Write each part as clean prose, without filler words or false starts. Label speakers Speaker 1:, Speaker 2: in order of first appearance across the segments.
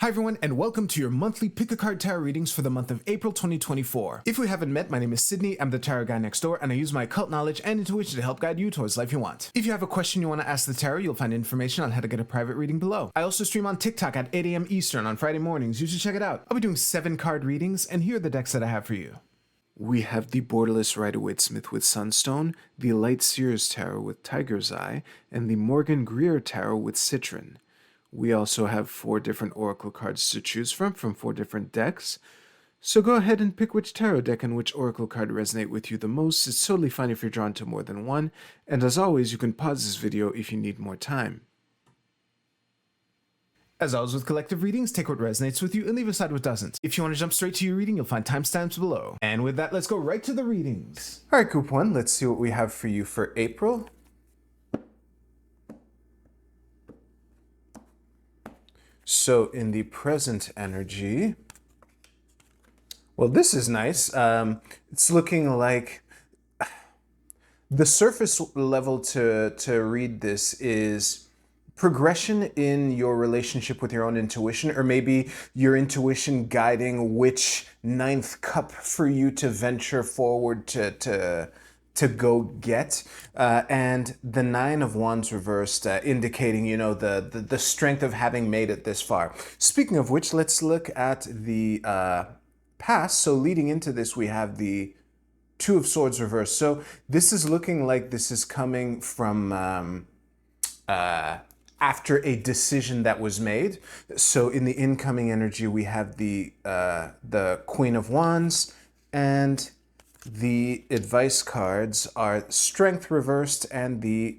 Speaker 1: Hi everyone, and welcome to your monthly Pick a Card Tarot readings for the month of April 2024. If we haven't met, my name is Sydney, I'm the tarot guy next door, and I use my occult knowledge and intuition to help guide you towards life you want. If you have a question you want to ask the tarot, you'll find information on how to get a private reading below. I also stream on TikTok at 8 a.m. Eastern on Friday mornings, you should check it out. I'll be doing 7 card readings, and here are the decks that I have for you. We have the Borderless Rider-Waite-Smith with Sunstone, the Light Seers Tarot with Tiger's Eye, and the Morgan Greer Tarot with Citron. We also have 4 different oracle cards to choose from 4 different decks. So go ahead and pick which tarot deck and which oracle card resonate with you the most. It's totally fine if you're drawn to more than one. And as always, you can pause this video if you need more time. As always with collective readings, take what resonates with you and leave aside what doesn't. If you want to jump straight to your reading, you'll find timestamps below. And with that, let's go right to the readings. All right, Group 1, let's see what we have for you for April. So in the present energy, well, this is nice. It's looking like the surface level to read this is progression in your relationship with your own intuition, or maybe your intuition guiding which 9th cup for you to venture forward to go get, and the 9 of Wands reversed, indicating, you know, the strength of having made it this far. Speaking of which, let's look at the past. So leading into this, we have the 2 of Swords reversed. So this is looking like this is coming from after a decision that was made. So in the incoming energy, we have the Queen of Wands, and the advice cards are Strength reversed and the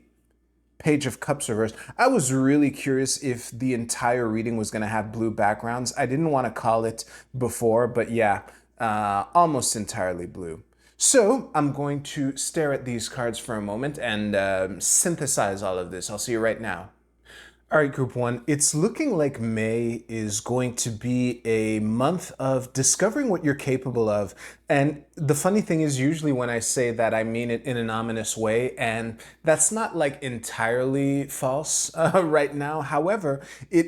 Speaker 1: Page of Cups reversed. I was really curious if the entire reading was going to have blue backgrounds. I didn't want to call it before, but yeah, almost entirely blue. So I'm going to stare at these cards for a moment and synthesize all of this. I'll see you right now. All right, Group 1, it's looking like May is going to be a month of discovering what you're capable of. And the funny thing is, usually when I say that, I mean it in an ominous way, and that's not like entirely false right now. However,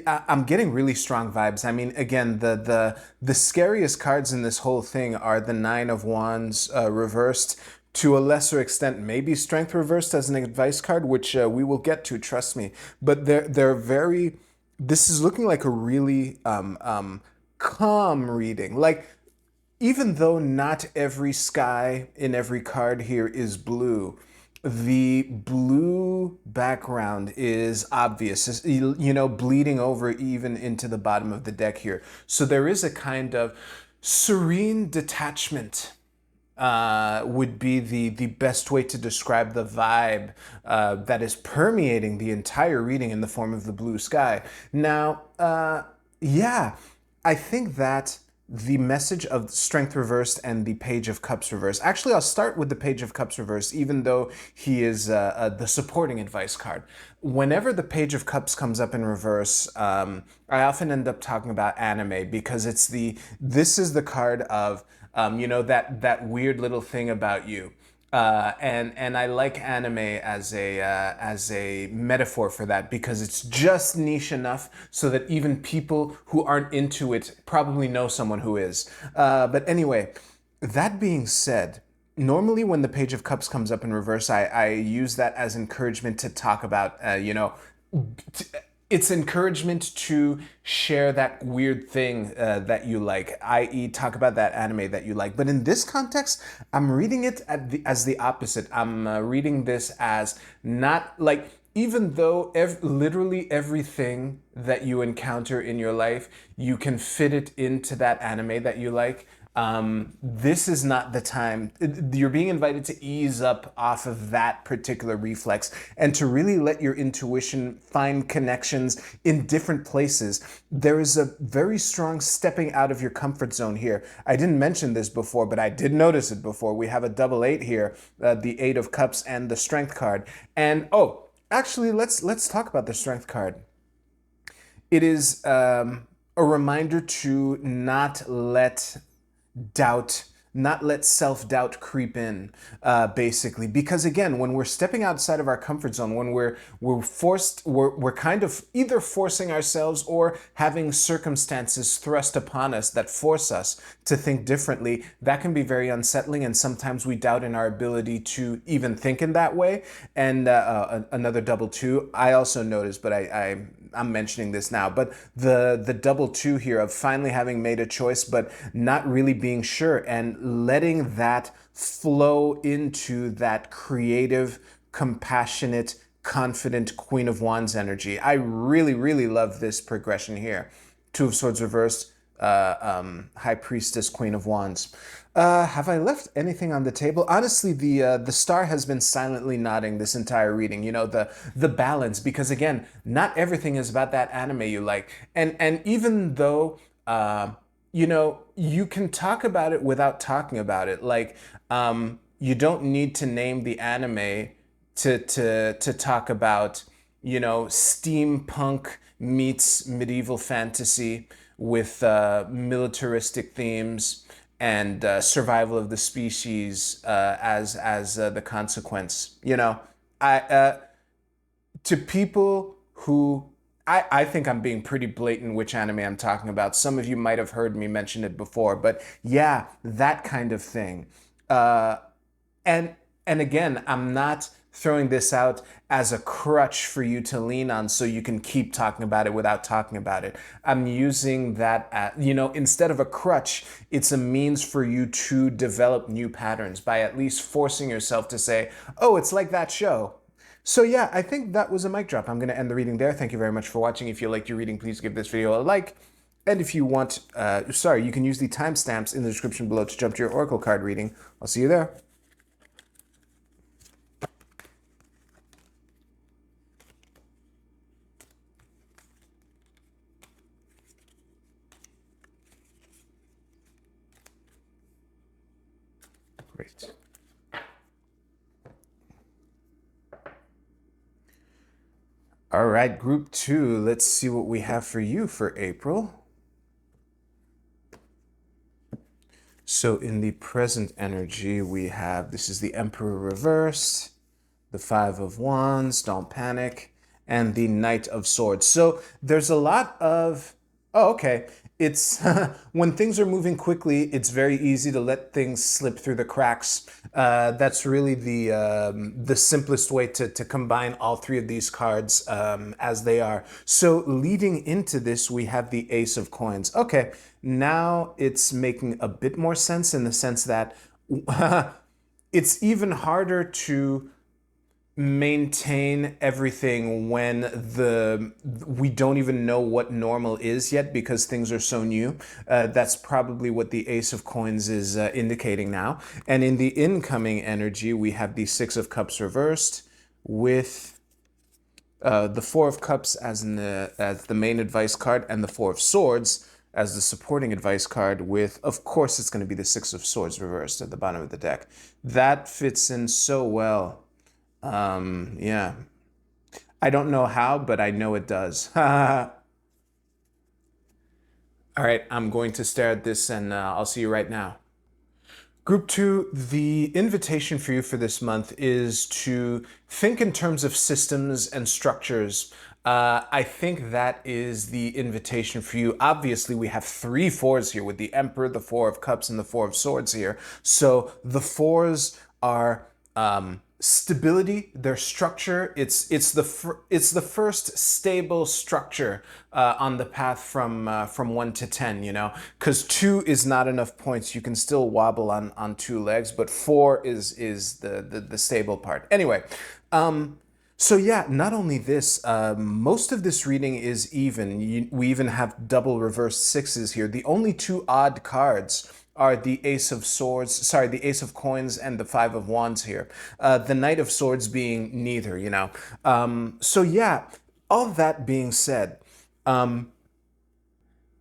Speaker 1: I'm getting really strong vibes. I mean, again, the scariest cards in this whole thing are the 9 of Wands reversed, to a lesser extent, maybe Strength reversed as an advice card, which we will get to, trust me. But they're very, this is looking like a really calm reading. Like, even though not every sky in every card here is blue, the blue background is obvious, you know, bleeding over even into the bottom of the deck here. So there is a kind of serene detachment, would be the best way to describe the vibe that is permeating the entire reading in the form of the blue sky. Now, yeah, I think that the message of Strength reversed and the Page of Cups reversed. Actually, I'll start with the Page of Cups reversed, even though he is the supporting advice card. Whenever the Page of Cups comes up in reverse, I often end up talking about anime, because this is the card of you know, that weird little thing about you. And I like anime as a metaphor for that, because it's just niche enough so that even people who aren't into it probably know someone who is. But anyway, that being said, normally when the Page of Cups comes up in reverse, I use that as encouragement to talk about, you know, it's encouragement to share that weird thing that you like, i.e. talk about that anime that you like. But in this context, I'm reading it as the opposite. I'm reading this as not like, even though literally everything that you encounter in your life, you can fit it into that anime that you like. This is not the time. You're being invited to ease up off of that particular reflex and to really let your intuition find connections in different places. There is a very strong stepping out of your comfort zone here. I didn't mention this before, but I did notice it before. We have a double 8 here, the 8 of Cups and the Strength card. And oh, actually, let's talk about the Strength card. It is a reminder to not let doubt not let self-doubt creep in, basically. Because again, when we're stepping outside of our comfort zone, when we're kind of either forcing ourselves or having circumstances thrust upon us that force us to think differently, that can be very unsettling, and sometimes we doubt in our ability to even think in that way. And another double two, I also noticed, but I'm mentioning this now, but the double two here of finally having made a choice, but not really being sure, and letting that flow into that creative, compassionate, confident Queen of Wands energy. I really, really love this progression here. Two of Swords reversed, High Priestess, Queen of Wands. Have I left anything on the table? Honestly, the star has been silently nodding this entire reading. You know, the balance, because again, not everything is about that anime you like, and even though you know, you can talk about it without talking about it. Like, you don't need to name the anime to talk about, you know, steampunk meets medieval fantasy with militaristic themes and survival of the species as the consequence. You know, I to people who I think I'm being pretty blatant which anime I'm talking about. Some of you might have heard me mention it before, but yeah, that kind of thing. Uh, and and again, I'm not throwing this out as a crutch for you to lean on so you can keep talking about it without talking about it. I'm using that as, you know, instead of a crutch, it's a means for you to develop new patterns by at least forcing yourself to say, oh, it's like that show. So yeah, I think that was a mic drop. I'm going to end the reading there. Thank you very much for watching. If you liked your reading, please give this video a like. And if you want, you can use the timestamps in the description below to jump to your Oracle card reading. I'll see you there. Great. All right, group 2, let's see what we have for you for April. So in the present energy, we have, this is the Emperor reversed, the Five of Wands, don't panic, and the Knight of Swords. So there's a lot of, oh, okay. It's when things are moving quickly, it's very easy to let things slip through the cracks. That's really the simplest way to combine all three of these cards as they are. So leading into this, we have the Ace of Coins. Okay, now it's making a bit more sense in the sense that it's even harder to maintain everything when we don't even know what normal is yet because things are so new. That's probably what the Ace of Coins is indicating now. And in the incoming energy, we have the Six of Cups reversed with the Four of Cups as the main advice card and the Four of Swords as the supporting advice card with, of course, it's going to be the Six of Swords reversed at the bottom of the deck. That fits in so well. Yeah. I don't know how, but I know it does. All right, I'm going to stare at this and I'll see you right now. Group 2, the invitation for you for this month is to think in terms of systems and structures. I think that is the invitation for you. Obviously, we have 3 fours here with the Emperor, the Four of Cups, and the Four of Swords here. So the fours are stability, their structure. It's the first stable structure on the path from 1 to 10. You know, because 2 is not enough points. You can still wobble on 2 legs, but 4 is the stable part. Anyway. So yeah, not only this, most of this reading is even. We even have double reversed sixes here. The only 2 odd cards are the Ace of Swords, sorry, the Ace of Coins and the Five of Wands here. The Knight of Swords being neither, you know. So yeah, all that being said, the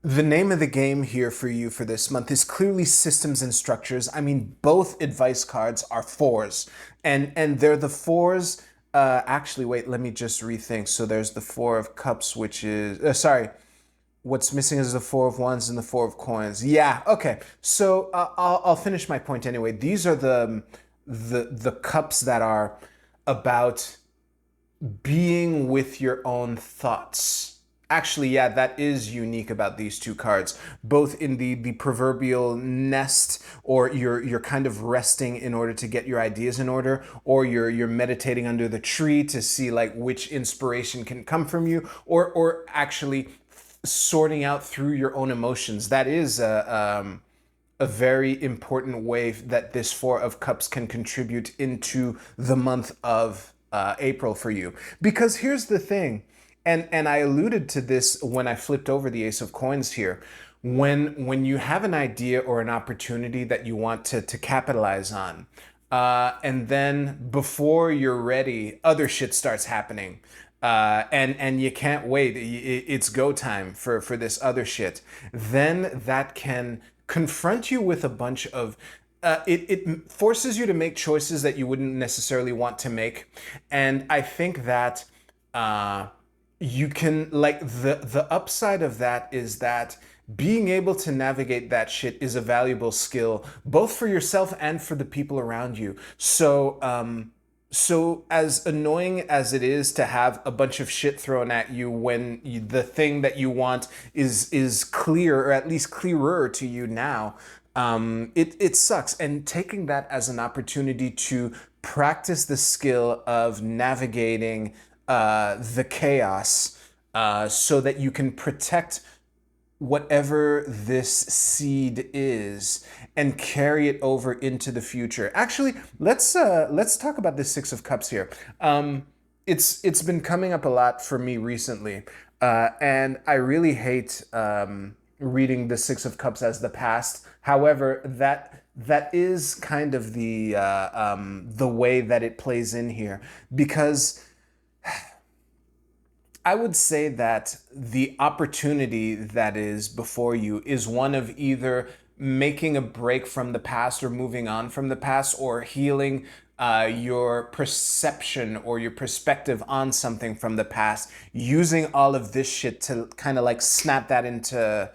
Speaker 1: name of the game here for you for this month is clearly systems and structures. I mean, both advice cards are 4s, and they're the 4s. Actually, wait, let me just rethink. So there's the Four of Cups, which is, sorry. What's missing is the Four of Wands and the Four of Coins. Yeah, okay. So I'll finish my point anyway. These are the cups that are about being with your own thoughts. Actually, yeah, that is unique about these two cards, both in the proverbial nest, or you're kind of resting in order to get your ideas in order, or you're meditating under the tree to see like which inspiration can come from you, or actually sorting out through your own emotions. That is a very important way that this Four of Cups can contribute into the month of April for you. Because here's the thing, and I alluded to this when I flipped over the Ace of Coins here. When you have an idea or an opportunity that you want to capitalize on, and then before you're ready, other shit starts happening. And you can't wait. It's go time for this other shit. Then that can confront you with a bunch of it forces you to make choices that you wouldn't necessarily want to make. And I think that you can, like, the upside of that is that being able to navigate that shit is a valuable skill both for yourself and for the people around you. So as annoying as it is to have a bunch of shit thrown at you when the thing that you want is clear, or at least clearer to you now, it sucks. And taking that as an opportunity to practice the skill of navigating the chaos, so that you can protect whatever this seed is and carry it over into the future. Actually, let's talk about this Six of Cups here. It's been coming up a lot for me recently, and I really hate reading the Six of Cups as the past. However, that is kind of the way that it plays in here, because I would say that the opportunity that is before you is one of either making a break from the past or moving on from the past, or healing your perception or your perspective on something from the past, using all of this shit to kind of like snap that into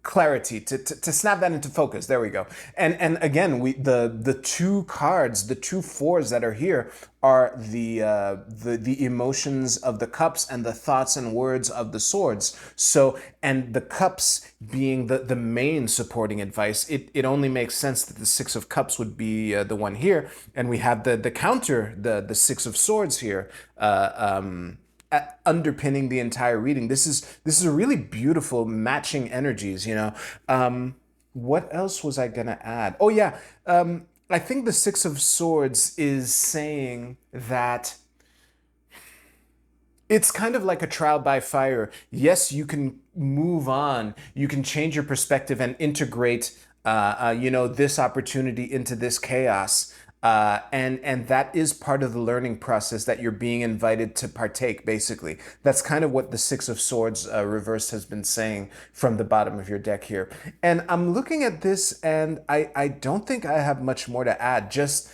Speaker 1: clarity, to snap that into focus. There we go. And again, the two cards, the two fours that are here, are the emotions of the cups and the thoughts and words of the swords. So, and the cups being the main supporting advice, it only makes sense that the Six of Cups would be the one here, and we have the counter, the Six of Swords here, underpinning the entire reading. This is a really beautiful matching energies, you know. What else was I gonna add? Oh yeah, I think the Six of Swords is saying that it's kind of like a trial by fire. Yes, you can move on, you can change your perspective and integrate, you know, this opportunity into this chaos. And that is part of the learning process that you're being invited to partake, basically. That's kind of what the Six of Swords reversed has been saying from the bottom of your deck here. And I'm looking at this, and I don't think I have much more to add. Just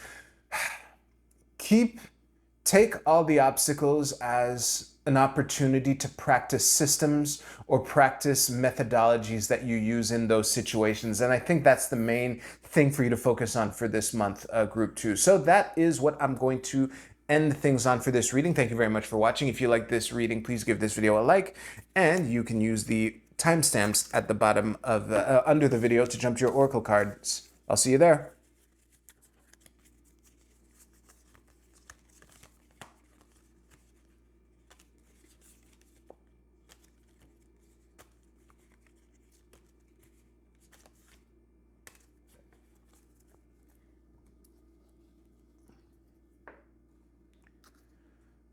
Speaker 1: take all the obstacles as an opportunity to practice systems or practice methodologies that you use in those situations. And I think that's the main thing for you to focus on for this month, group 2. So that is what I'm going to end things on for this reading. Thank you very much for watching. If you like this reading, please give this video a like, and you can use the timestamps at the bottom of under the video to jump to your Oracle cards. I'll see you there.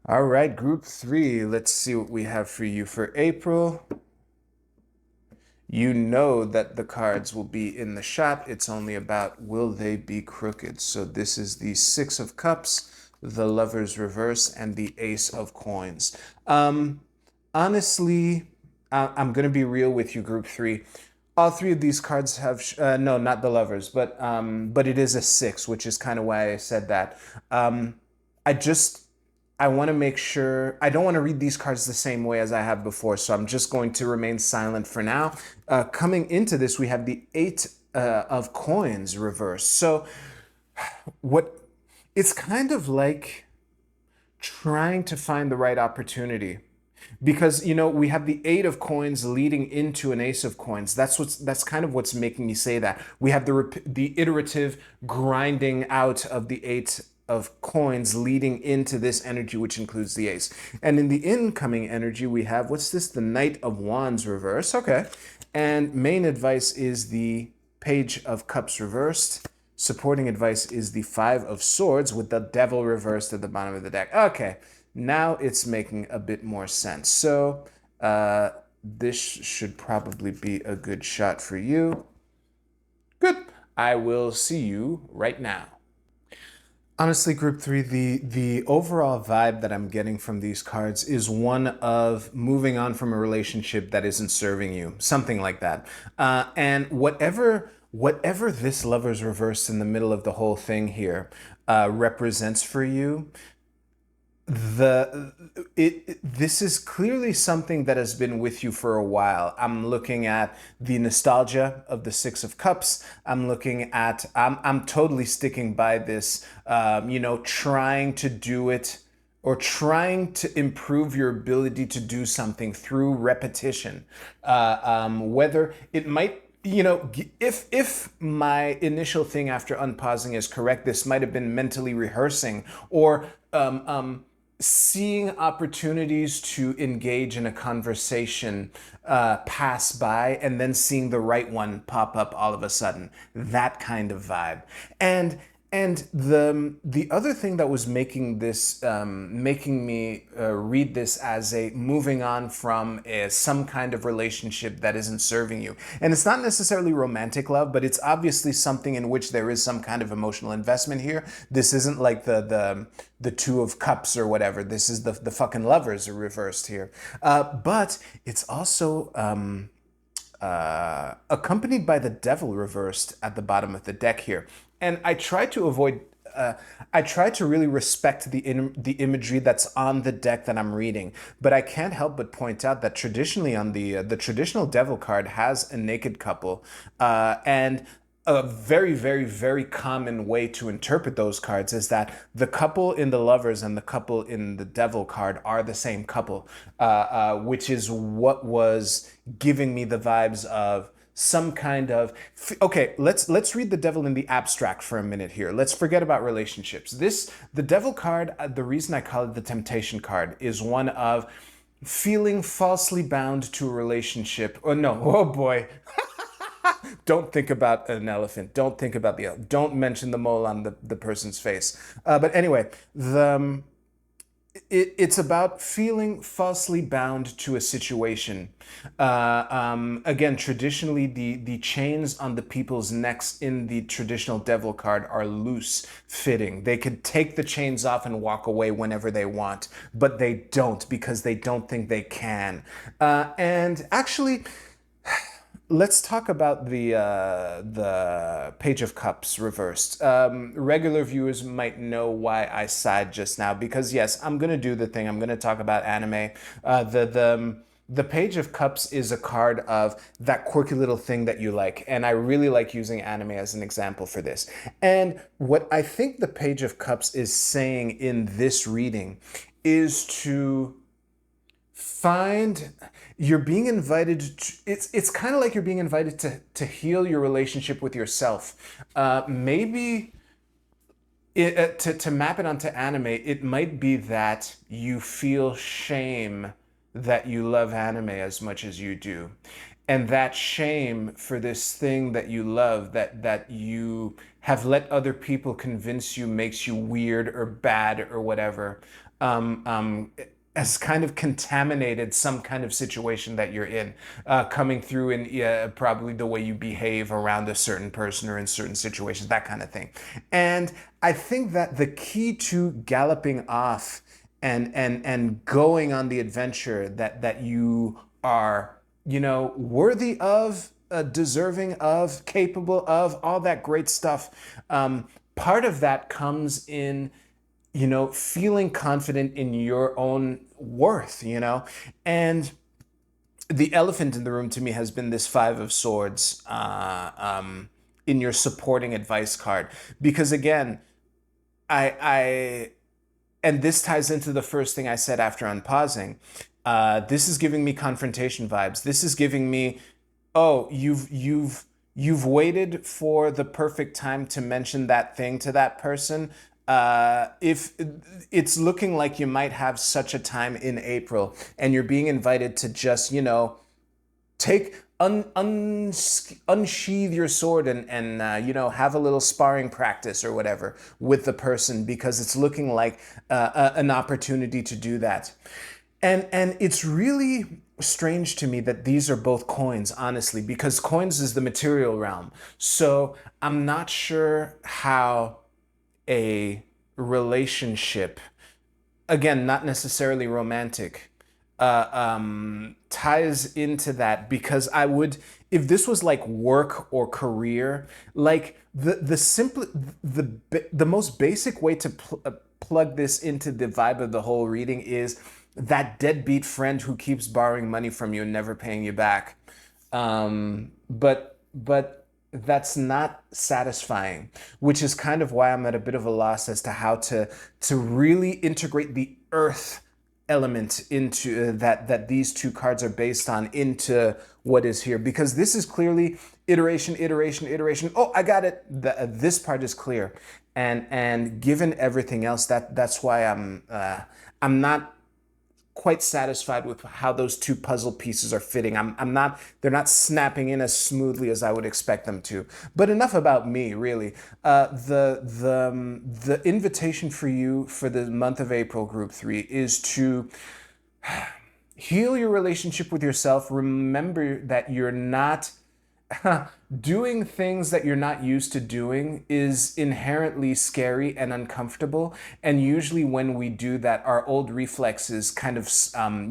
Speaker 1: All right, group 3, let's see what we have for you for April. You know that the cards will be in the shot. It's only about, will they be crooked? So this is the Six of Cups, the Lover's Reverse, and the Ace of Coins. Honestly, I'm going to be real with you, group 3. All three of these cards have, no, not the Lovers, but it is a 6, which is kind of why I said that. I I want to make sure, I don't want to read these cards the same way as I have before, so I'm just going to remain silent for now. Coming into this, we have the Eight of Coins reversed. So what, it's kind of like trying to find the right opportunity. Because, you know, we have the Eight of Coins leading into an Ace of Coins. That's kind of what's making me say that. We have the iterative grinding out of the Eight of Coins leading into this energy, which includes the Ace. And in the incoming energy, we have, what's this? The Knight of Wands reverse. Okay. And main advice is the Page of Cups reversed. Supporting advice is the Five of Swords with the Devil reversed at the bottom of the deck. Okay. Now it's making a bit more sense. So this should probably be a good shot for you. Good. I will see you right now. Honestly, Group 3, the overall vibe that I'm getting from these cards is one of moving on from a relationship that isn't serving you. Something like that. And whatever this Lover's reverse in the middle of the whole thing here represents for you, this is clearly something that has been with you for a while. I'm looking at the nostalgia of the Six of Cups. I'm looking at, I'm totally sticking by this, you know, trying to do it or trying to improve your ability to do something through repetition. Whether it might, you know, if my initial thing after unpausing is correct, this might have been mentally rehearsing or seeing opportunities to engage in a conversation pass by and then seeing the right one pop up all of a sudden. That kind of vibe. And the other thing that was making this making me read this as a moving on from some kind of relationship that isn't serving you, and it's not necessarily romantic love, but it's obviously something in which there is some kind of emotional investment here. This isn't like the Two of Cups or whatever. This is the fucking Lovers are reversed here, but it's also accompanied by the Devil reversed at the bottom of the deck here. And I try to avoid, I try to really respect the imagery that's on the deck that I'm reading. But I can't help but point out that traditionally on the traditional Devil card has a naked couple. And a very, very, very common way to interpret those cards is that the couple in the Lovers and the couple in the Devil card are the same couple, which is what was giving me the vibes of some kind of, okay, let's read the Devil in the abstract for a minute here. Let's forget about relationships. The Devil card, the reason I call it the Temptation card is one of feeling falsely bound to a relationship. Oh no, oh boy. Don't think about an elephant. Don't think about the elephant. Don't mention the mole on the person's face. But anyway, it's about feeling falsely bound to a situation. Again, traditionally, the chains on the people's necks in the traditional Devil card are loose fitting. They could take the chains off and walk away whenever they want, but they don't because they don't think they can. And actually, let's talk about the Page of Cups reversed. Regular viewers might know why I sighed just now, because yes, I'm gonna do the thing. I'm gonna talk about anime. The Page of Cups is a card of that quirky little thing that you like, and I really like using anime as an example for this. And what I think the Page of Cups is saying in this reading is to find, you're being invited to, it's kind of like you're being invited to heal your relationship with yourself. Maybe to map it onto anime, it might be that you feel shame that you love anime as much as you do, and that shame for this thing that you love, that you have let other people convince you makes you weird or bad or whatever, has kind of contaminated some kind of situation that you're in, coming through in probably the way you behave around a certain person or in certain situations, that kind of thing. And I think that the key to galloping off and going on the adventure that you are, you know, worthy of, deserving of, capable of, all that great stuff, part of that comes in you know, feeling confident in your own worth, you know, and the elephant in the room to me has been this Five of Swords in your supporting advice card, because again, I and this ties into the first thing I said after unpausing. This is giving me confrontation vibes. This is giving me, oh, you've waited for the perfect time to mention that thing to that person. If it's looking like you might have such a time in April, and you're being invited to just, you know, take unsheathe your sword and you know, have a little sparring practice or whatever with the person, because it's looking like an opportunity to do that. And it's really strange to me that these are both coins, honestly, because coins is the material realm. So I'm not sure how a relationship, again, not necessarily romantic, ties into that, because I would, if this was like work or career, like the simple, the most basic way to plug this into the vibe of the whole reading is that deadbeat friend who keeps borrowing money from you and never paying you back. But that's not satisfying, which is kind of why I'm at a bit of a loss as to how to really integrate the earth element into that these two cards are based on into what is here, because this is clearly iteration, iteration, iteration. Oh, I got it. This part is clear, and given everything else, that's why I'm not quite satisfied with how those two puzzle pieces are fitting. I'm not, they're not snapping in as smoothly as I would expect them to. But enough about me, really. The invitation for you for the month of April, Group 3, is to heal your relationship with yourself. Remember that you're not doing things that you're not used to doing is inherently scary and uncomfortable. And usually when we do that, our old reflexes kind of,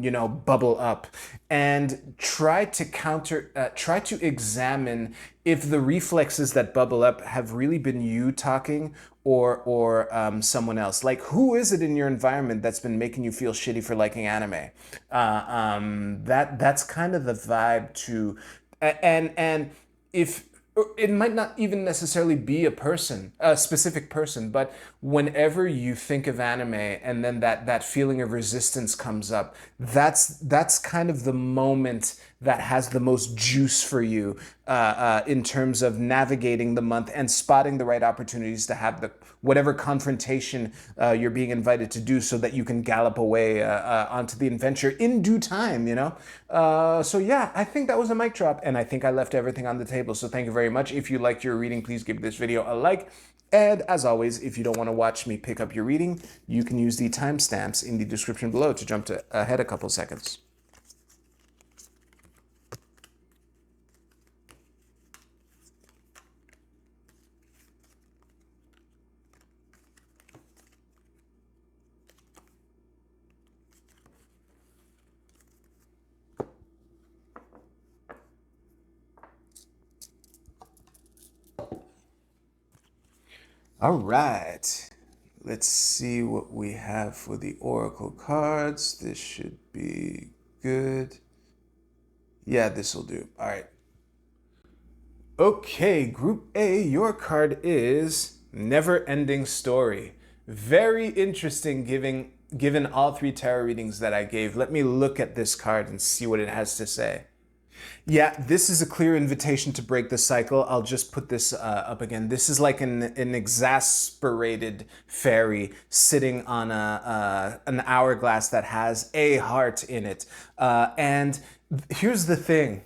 Speaker 1: you know, bubble up. And try to examine if the reflexes that bubble up have really been you talking, or someone else. Like, who is it in your environment that's been making you feel shitty for liking anime? That's kind of the vibe to, and if it might not even necessarily be a person, a specific person, but whenever you think of anime and then that feeling of resistance comes up, that's kind of the moment that has the most juice for you in terms of navigating the month and spotting the right opportunities to have the whatever confrontation you're being invited to do, so that you can gallop away onto the adventure in due time, you know? So yeah, I think that was a mic drop, and I think I left everything on the table. So thank you very much. If you liked your reading, please give this video a like. And as always, if you don't want to watch me pick up your reading, you can use the timestamps in the description below to jump ahead a couple seconds. All right, let's see what we have for the Oracle cards. This should be good. Yeah, this will do. All right. Okay, Group A, your card is Never Ending Story. Very interesting given all three tarot readings that I gave. Let me look at this card and see what it has to say. Yeah, this is a clear invitation to break the cycle. I'll just put this up again. This is like an exasperated fairy sitting on an hourglass that has a heart in it. And here's the thing.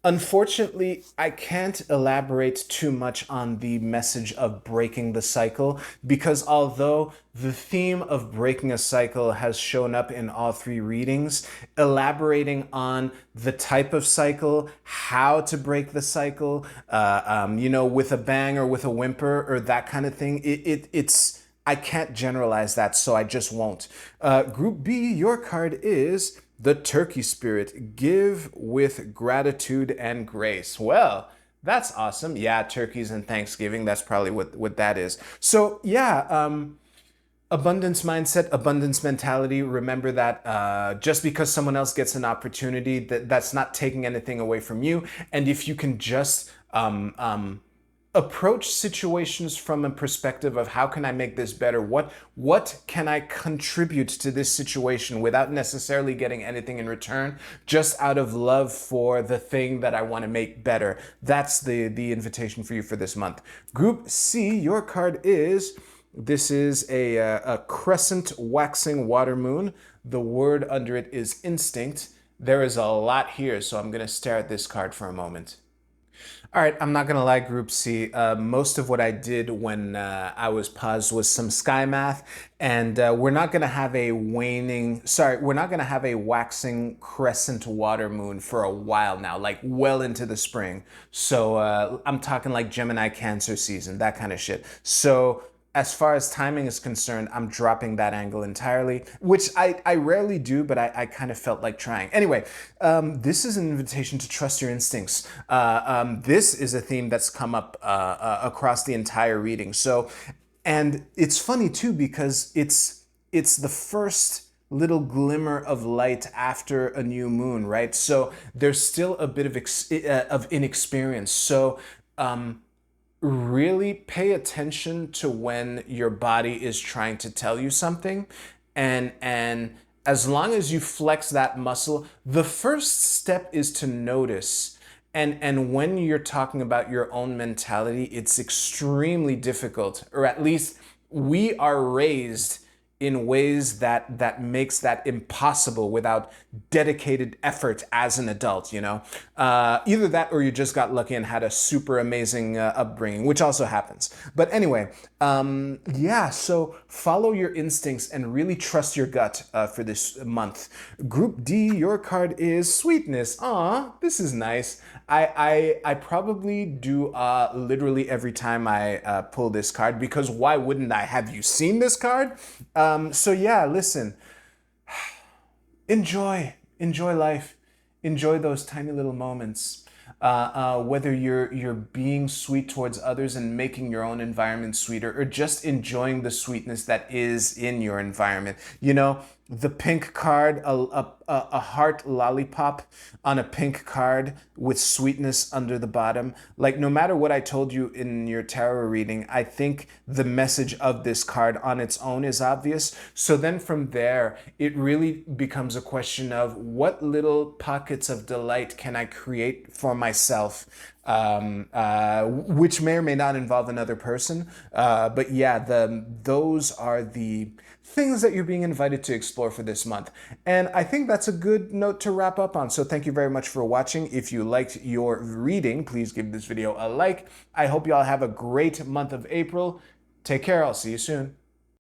Speaker 1: Unfortunately, I can't elaborate too much on the message of breaking the cycle, because although the theme of breaking a cycle has shown up in all three readings, elaborating on the type of cycle, how to break the cycle, you know, with a bang or with a whimper or that kind of thing, it's I can't generalize that, so I just won't. Group B, your card is the Turkey Spirit. Give with gratitude and grace. Well, that's awesome. Yeah, turkeys and Thanksgiving, that's probably what that is. So yeah, Abundance mindset, abundance mentality. Remember that just because someone else gets an opportunity, that's not taking anything away from you. And if you can just approach situations from a perspective of how can I make this better? What can I contribute to this situation without necessarily getting anything in return, just out of love for the thing that I want to make better? That's the invitation for you for this month. Group C, your card is, this is a crescent waxing water moon. The word under it is instinct. There is a lot here, so I'm going to stare at this card for a moment. All right, I'm not gonna lie, Group C. Most of what I did when I was paused was some sky math, and we're not gonna have a we're not gonna have a waxing crescent water moon for a while now, like well into the spring. So I'm talking like Gemini Cancer season, that kind of shit. So as far as timing is concerned, I'm dropping that angle entirely, which I rarely do, but I kind of felt like trying. Anyway, this is an invitation to trust your instincts. This is a theme that's come up across the entire reading. So, and it's funny too, because it's the first little glimmer of light after a new moon, right? So there's still a bit of inexperience. So, really pay attention to when your body is trying to tell you something, and as long as you flex that muscle, the first step is to notice. And when you're talking about your own mentality, it's extremely difficult, or at least we are raised in ways that makes that impossible without dedicated effort as an adult, you know? Either that or you just got lucky and had a super amazing upbringing, which also happens. But anyway, yeah, so follow your instincts and really trust your gut for this month. Group D, your card is sweetness. Aw, this is nice. I probably do literally every time I pull this card, because why wouldn't I? Have you seen this card? So yeah, listen, enjoy life, enjoy those tiny little moments. Whether you're being sweet towards others and making your own environment sweeter, or just enjoying the sweetness that is in your environment. You know, the pink card, a heart lollipop on a pink card with sweetness under the bottom. Like, no matter what I told you in your tarot reading, I think the message of this card on its own is obvious. So then from there, it really becomes a question of what little pockets of delight can I create for myself, which may or may not involve another person. But yeah, those are the things that you're being invited to explore for this month. And I think that's a good note to wrap up on. So thank you very much for watching. If you liked your reading, please give this video a like. I hope you all have a great month of April. Take care. I'll see you soon.